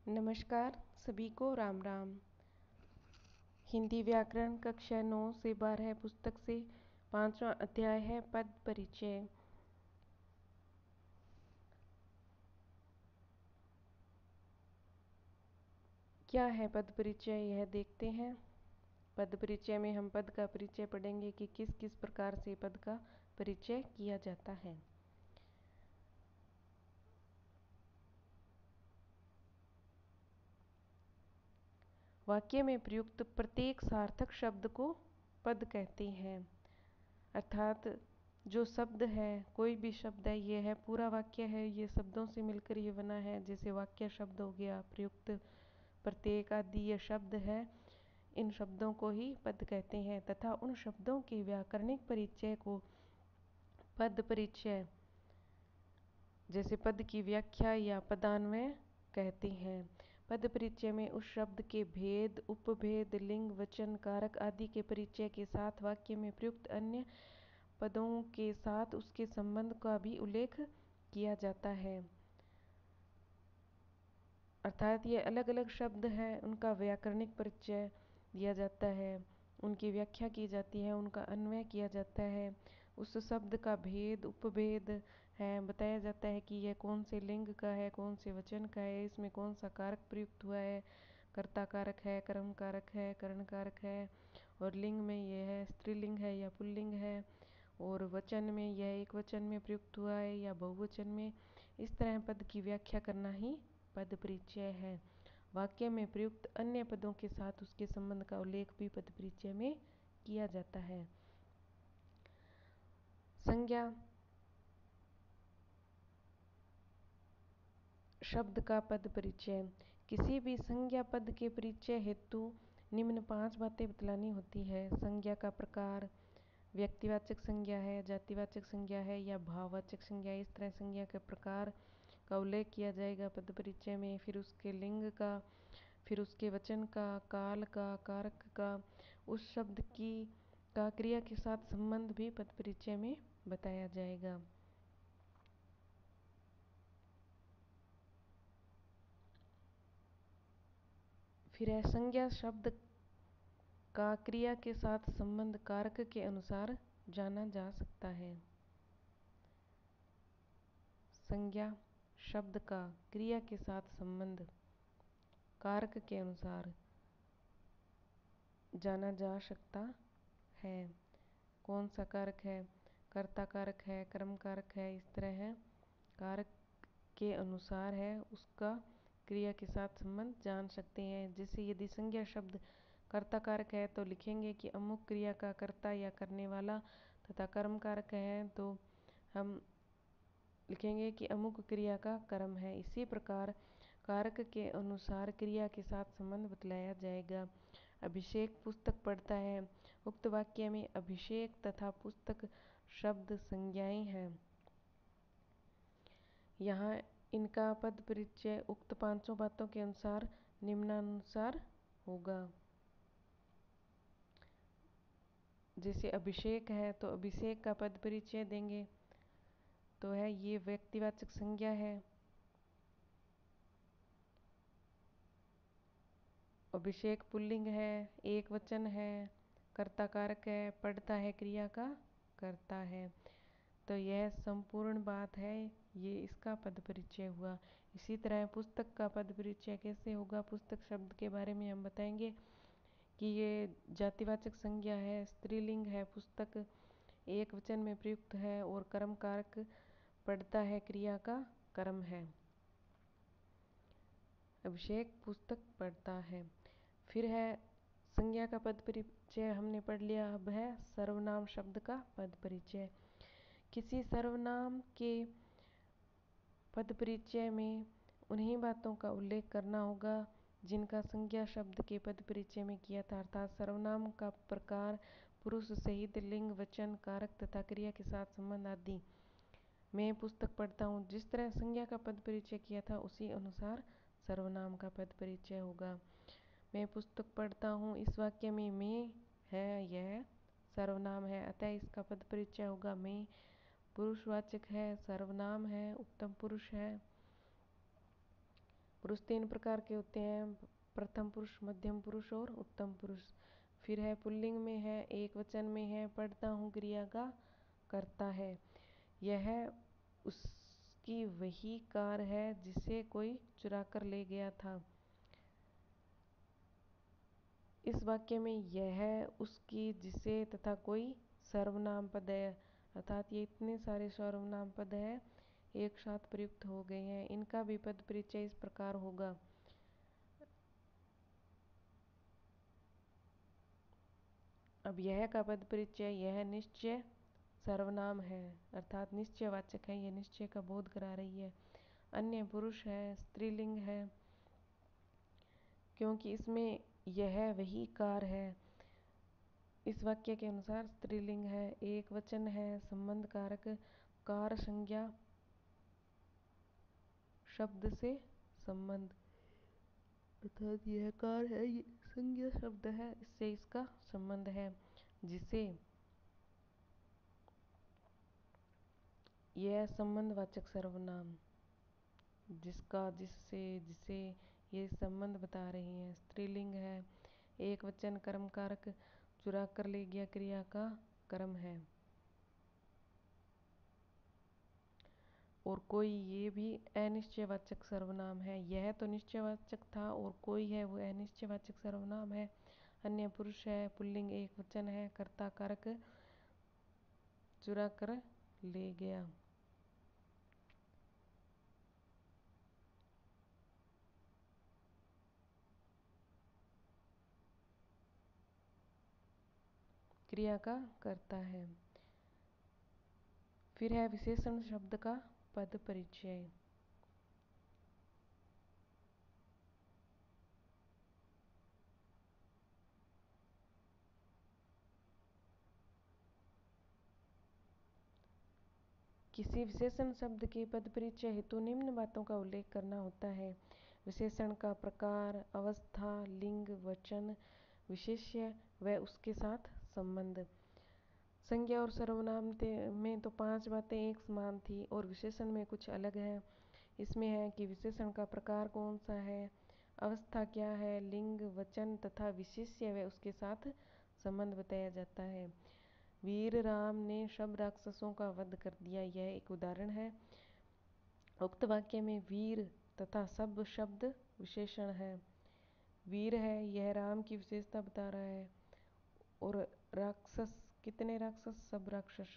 नमस्कार सभी को राम राम। हिंदी व्याकरण कक्षा 9 से 12 पुस्तक से 5वां अध्याय है पद परिचय। क्या है पद परिचय यह देखते हैं। पद परिचय में हम पद का परिचय पढ़ेंगे कि किस किस प्रकार से पद का परिचय किया जाता है। वाक्य में प्रयुक्त प्रत्येक सार्थक शब्द को पद कहते हैं। अर्थात जो शब्द है, कोई भी शब्द है, ये है पूरा वाक्य है, ये शब्दों से मिलकर ये बना है। जैसे वाक्य शब्द हो गया, प्रयुक्त, प्रत्येक आदि ये शब्द है। इन शब्दों को ही पद कहते हैं तथा उन शब्दों के व्याकरणिक परिचय को पद परिचय, जैसे पद की व्याख्या या पदान्वय कहते हैं। पद परिचय में उस शब्द के भेद, उपभेद, लिंग, वचन, कारक आदि के परिचय के साथ वाक्य में प्रयुक्त अन्य पदों के साथ उसके संबंध का भी उल्लेख किया जाता है। अर्थात ये अलग अलग शब्द हैं, उनका व्याकरणिक परिचय दिया जाता है, उनकी व्याख्या की जाती है, उनका अन्वय किया जाता है, उस शब्द का भेद, उपभेद है, बताया जाता है कि यह कौन से लिंग का है, कौन से वचन का है, इसमें कौन सा कारक प्रयुक्त हुआ है, कर्ता कारक है, कर्म कारक है, करण कारक है, और लिंग में यह है स्त्रीलिंग है या पुल्लिंग है, और वचन में यह एक वचन में प्रयुक्त हुआ है या बहुवचन में। इस तरह पद की व्याख्या करना ही पद परिचय है। वाक्य में प्रयुक्त अन्य पदों के साथ उसके संबंध का उल्लेख भी पद परिचय में किया जाता है। संज्ञा शब्द का पद परिचय। किसी भी संज्ञा पद के परिचय हेतु निम्न 5 बातें बतलानी होती है। संज्ञा का प्रकार, व्यक्तिवाचक संज्ञा है, जातिवाचक संज्ञा है या भाववाचक संज्ञा। इस तरह संज्ञा के प्रकार का उल्लेख किया जाएगा पद परिचय में। फिर उसके लिंग का, फिर उसके वचन का, काल का, कारक का, उस शब्द की का क्रिया के साथ संबंध भी पद परिचय में बताया जाएगा। फिर है संज्ञा शब्द का क्रिया के साथ संबंध कारक के अनुसार जाना जा सकता है। संज्ञा शब्द का क्रिया के साथ संबंध कारक के अनुसार जाना जा सकता है। कौन सा कारक है? कर्ता कारक है, कर्म कारक है, इस तरह है। कारक के अनुसार है, उसका क्रिया के साथ संबंध जान सकते हैं। जैसे यदि संज्ञा शब्द कर्ता कारक है तो लिखेंगे कि अमुक क्रिया का कर्ता या करने वाला, तथा कर्म कारक है तो हम लिखेंगे कि अमुक क्रिया का कर्म है। इसी प्रकार कारक के अनुसार क्रिया के साथ संबंध बतलाया जाएगा। अभिषेक पुस्तक पढ़ता है। उक्त वाक्य में अभिषेक तथा पुस्तक शब्द संज्ञाएं हैं। यहाँ इनका पद परिचय उक्त 5 बातों के अनुसार निम्नानुसार होगा। जैसे अभिषेक है तो अभिषेक का पद परिचय देंगे तो है ये व्यक्तिवाचक संज्ञा है। अभिषेक पुल्लिंग है, एक वचन है, कर्ता कारक है, पढ़ता है क्रिया का करता है। तो यह संपूर्ण बात है, ये इसका पद परिचय हुआ। इसी तरह पुस्तक का पद परिचय कैसे होगा। पुस्तक शब्द के बारे में हम बताएंगे कि ये जातिवाचक संज्ञा है, स्त्रीलिंग है, पुस्तक एक वचन में प्रयुक्त है और कर्म कारक पढ़ता है क्रिया का कर्म है। अभिषेक पुस्तक पढ़ता है। फिर है संज्ञा का पद परिचय हमने पढ़ लिया। अब है सर्वनाम शब्द का पद परिचय। किसी सर्वनाम के पद परिचय में उन्हीं बातों का उल्लेख करना होगा जिनका संज्ञा शब्द के पद परिचय में किया था। अर्थात सर्वनाम का प्रकार, पुरुष सहित लिंग, वचन, कारक तथा क्रिया के साथ संबंध आदि। मैं पुस्तक पढ़ता हूँ, जिस तरह संज्ञा का पद परिचय किया था उसी अनुसार सर्वनाम का पद परिचय होगा। मैं पुस्तक पढ़ता हूँ, इस वाक्य में मैं है, यह सर्वनाम है, अतः इसका पद परिचय होगा मैं। पुरुषवाचक है, सर्वनाम है, उत्तम पुरुष है, पुरुष तीन प्रकार के होते हैं, प्रथम पुरुष, मध्यम पुरुष और उत्तम पुरुष। फिर है पुल्लिंग में है, एक वचन में है, पढ़ता हूँ क्रिया का करता है। यह उसकी वही कार है जिसे कोई चुरा कर ले गया था। इस वाक्य में यह उसकी, जिसे तथा कोई सर्वनाम पद है, अर्थात ये इतने सारे सर्वनाम पद हैं एक साथ प्रयुक्त हो गए हैं। इनका भी पद परिचय इस प्रकार होगा। अब यह का पद परिचय, यह निश्चय सर्वनाम है अर्थात निश्चयवाचक है, यह निश्चय का बोध करा रही है। अन्य पुरुष है, स्त्रीलिंग है, क्योंकि इसमें यह वही कार है। इस वाक्य के अनुसार स्त्रीलिंग है। एक वचन है, संबंध कारक, कार संज्ञा शब्द से संबंध, अर्थात यह कार है, ये संज्ञा शब्द है, इससे इसका संबंध है। जिसे यह संबंधवाचक सर्वनाम, जिसका, जिससे, जिसे, ये संबंध बता रही है। स्त्रीलिंग है, एक वचन, कर्म कारक, चुरा कर ले गया क्रिया का कर्म है। और कोई, ये भी अनिश्चयवाचक सर्वनाम है। यह तो निश्चयवाचक था और कोई है वो अनिश्चयवाचक सर्वनाम है। अन्य पुरुष है, पुल्लिंग, एक वचन है, कर्ता कारक, चुरा कर ले गया। क्रिया का करता है। फिर है विशेषण शब्द का पद परिचय। किसी विशेषण शब्द के पद परिचय हेतु निम्न बातों का उल्लेख करना होता है। विशेषण का प्रकार, अवस्था, लिंग, वचन, विशेष्य व उसके साथ संबंध। संज्ञा और सर्वनाम में तो 5 बातें एक समान थी और विशेषण में कुछ अलग है। इसमें है कि विशेषण का प्रकार कौन सा है, अवस्था क्या है, लिंग, वचन तथा विशेष्य व उसके साथ संबंध बताया जाता है। वीर राम ने सब राक्षसों का वध कर दिया, यह एक उदाहरण है। उक्त वाक्य में वीर तथा सब शब्द विशेषण है। वीर है, यह राम की विशेषता बता रहा है। और राक्षस, कितने राक्षस, सब राक्षस,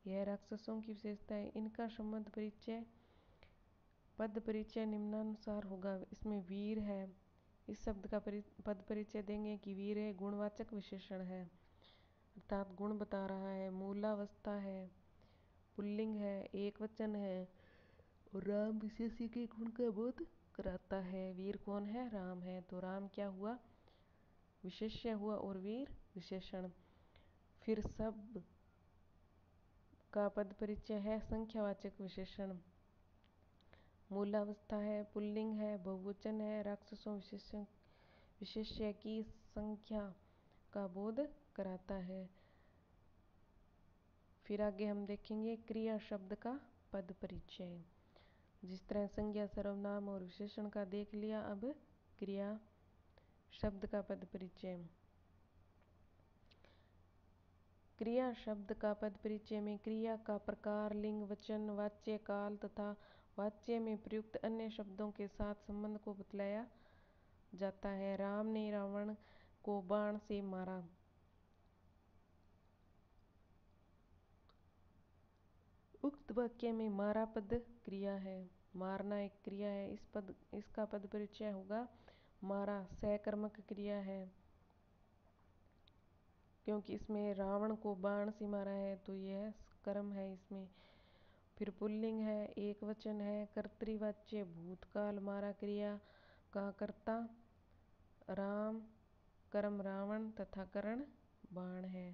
यह राक्षसों की विशेषता है। इनका संबंध परिचय, पद परिचय निम्नानुसार होगा। इसमें वीर है, इस शब्द का पद परिचय देंगे कि वीर है गुणवाचक विशेषण है, अर्थात गुण बता रहा है। मूलावस्था है, पुल्लिंग है, एक वचन है और राम विशेष्य के गुण का बोध कराता है। वीर कौन है, राम है, तो राम क्या हुआ, विशेष्य हुआ और वीर विशेषण। फिर सब का पद परिचय है संख्यावाचक विशेषण। मूलावस्था है, पुल्लिंग है, बहुवचन है, राक्षसों विशेष्य की संख्या का बोध कराता है। फिर आगे हम देखेंगे क्रिया शब्द का पद परिचय। जिस तरह संज्ञा, सर्वनाम और विशेषण का देख लिया, अब क्रिया शब्द का पद परिचय। क्रिया शब्द का पद परिचय में क्रिया का प्रकार, लिंग, वचन, वाच्य काल तथा वाच्य में प्रयुक्त अन्य शब्दों के साथ संबंध को बतलाया जाता है। राम ने रावण को बाण से मारा। उक्त वाक्य में मारा पद क्रिया है, मारना एक क्रिया है। इसका पद परिचय होगा मारा सकर्मक क्रिया है, क्योंकि इसमें रावण को बाण से मारा है तो यह कर्म है इसमें। फिर पुल्लिंग है, एक वचन है, कर्तृवाच्य, भूतकाल, मारा क्रिया का कर्ता राम, कर्म रावण तथा करण बाण है।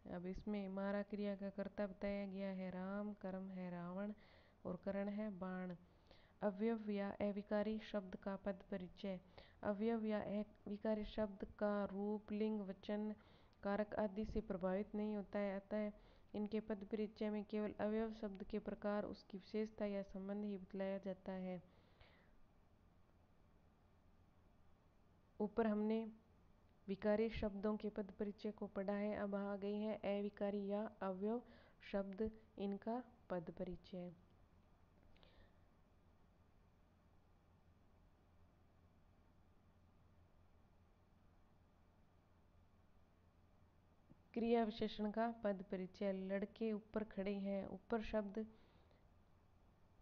अब इसमें मारा क्रिया का कर्ता बताया गया है राम, कर्म है रावण और करण है बाण। अवयव या अविकारी शब्द का पद परिचय। अवयव या अविकारी शब्द का रूप, लिंग, वचन, कारक आदि से प्रभावित नहीं होता है, अतः इनके पद परिचय में केवल अवयव शब्द के प्रकार, उसकी विशेषता या संबंध ही बतलाया जाता है। ऊपर हमने विकारी शब्दों के पद परिचय को पढ़ा है। अब आ गई है अविकारी या अवयव शब्द, इनका पद परिचय। क्रिया विशेषण का पद परिचय। लड़के ऊपर खड़े हैं। ऊपर शब्द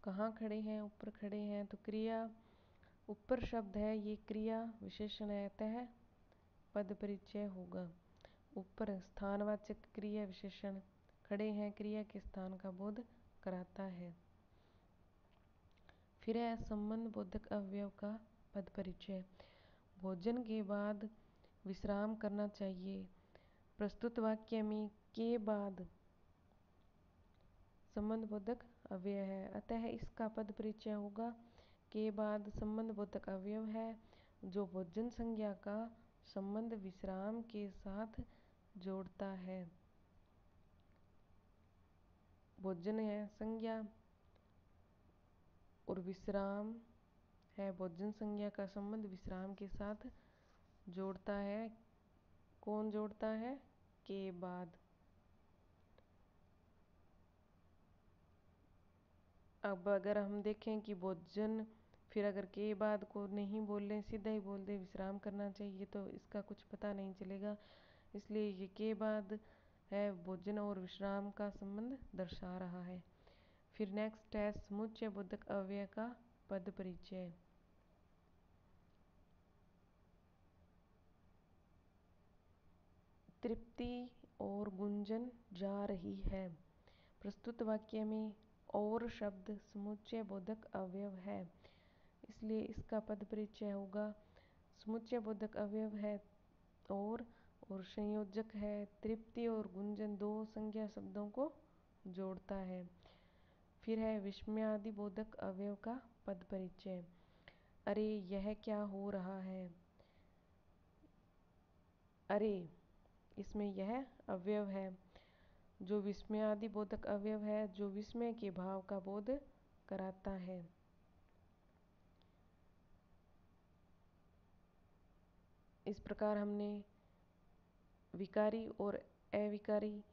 कहाँ खड़े हैं? ऊपर खड़े हैं, तो क्रिया ऊपर शब्द है, ये क्रिया विशेषण है, अतः पद परिचय होगा। ऊपर स्थानवाचक क्रिया विशेषण, खड़े हैं क्रिया के स्थान का बोध कराता है। फिर है संबंध बोधक अवयव का पद परिचय। भोजन के बाद विश्राम करना चाहिए। प्रस्तुत वाक्य में के बाद संबंध बोधक अवयव है, अतः इसका पद परिचय होगा के बाद संबंध बोधक अवयव है जो भोजन संज्ञा का संबंध विश्राम के साथ जोड़ता है। भोजन है संज्ञा और विश्राम है भोजन संज्ञा का संबंध विश्राम के साथ जोड़ता है। कौन जोड़ता है? के बाद। अब अगर हम देखें कि भोजन, फिर अगर के बाद को नहीं बोल रहे, सीधा ही बोल दे विश्राम करना चाहिए, तो इसका कुछ पता नहीं चलेगा। इसलिए ये के बाद है भोजन और विश्राम का संबंध दर्शा रहा है। फिर नेक्स्ट है समुच्चय बोधक अव्यय का पद परिचय। तृप्ति और गुंजन जा रही है। प्रस्तुत वाक्य में और शब्द समुच्चय बोधक अवयव है, इसलिए इसका पद परिचय होगा। समुच्चय बोधक अवयव है और संयोजक है तृप्ति और गुंजन, दो संज्ञा शब्दों को जोड़ता है। फिर है विस्मयादि बोधक अवयव का पद परिचय। अरे यह क्या हो रहा है? अरे, इसमें यह अवयव है जो विस्मयादि बोधक अवयव है, जो विस्मय के भाव का बोध कराता है। इस प्रकार हमने विकारी और अविकारी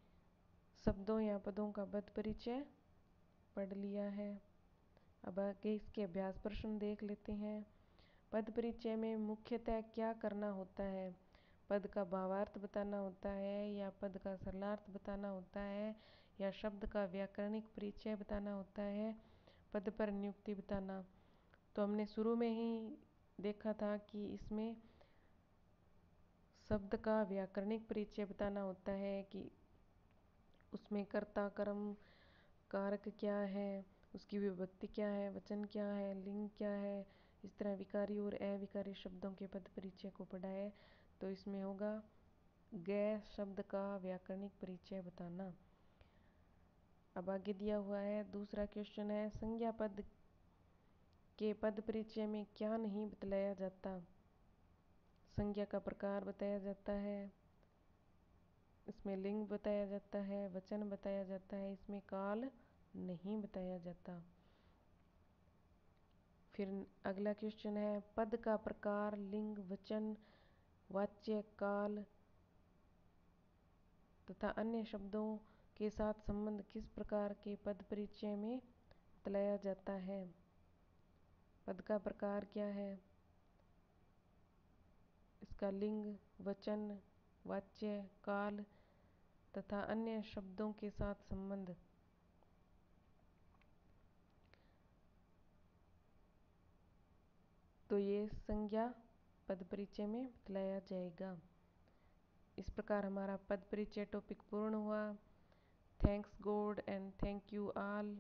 शब्दों या पदों का पद परिचय पढ़ लिया है। अब आगे इसके अभ्यास प्रश्न देख लेते हैं। पद परिचय में मुख्यतः क्या करना होता है? पद का भावार्थ बताना होता है, या पद का सरलार्थ बताना होता है, या शब्द का व्याकरणिक परिचय बताना होता है, पद पर नियुक्ति बताना। तो हमने शुरू में ही देखा था कि इसमें शब्द का व्याकरणिक परिचय बताना होता है कि उसमें कर्ता, कर्म, कारक क्या है, उसकी विभक्ति क्या है, वचन क्या है, लिंग क्या है। इस तरह विकारी और अविकारी शब्दों के पद परिचय को पढ़ा है। तो इसमें होगा गै शब्द का व्याकरणिक परिचय बताना। अब आगे दिया हुआ है दूसरा क्वेश्चन है, संज्ञा पद के पद परिचय में क्या नहीं बतलाया जाता? संज्ञा का प्रकार बताया जाता है, इसमें लिंग बताया जाता है, वचन बताया जाता है, इसमें काल नहीं बताया जाता। फिर अगला क्वेश्चन है, पद का प्रकार, लिंग, वचन, वाच्य, काल तथा अन्य शब्दों के साथ संबंध किस प्रकार के पद परिचय में बतलाया जाता है? पद का प्रकार क्या है, इसका लिंग, वचन, वाच्य, काल तथा अन्य शब्दों के साथ संबंध। तो ये संज्ञा पद परिचय में बतलाया जाएगा। इस प्रकार हमारा पद परिचय टॉपिक पूर्ण हुआ। Thanks God and thank you all.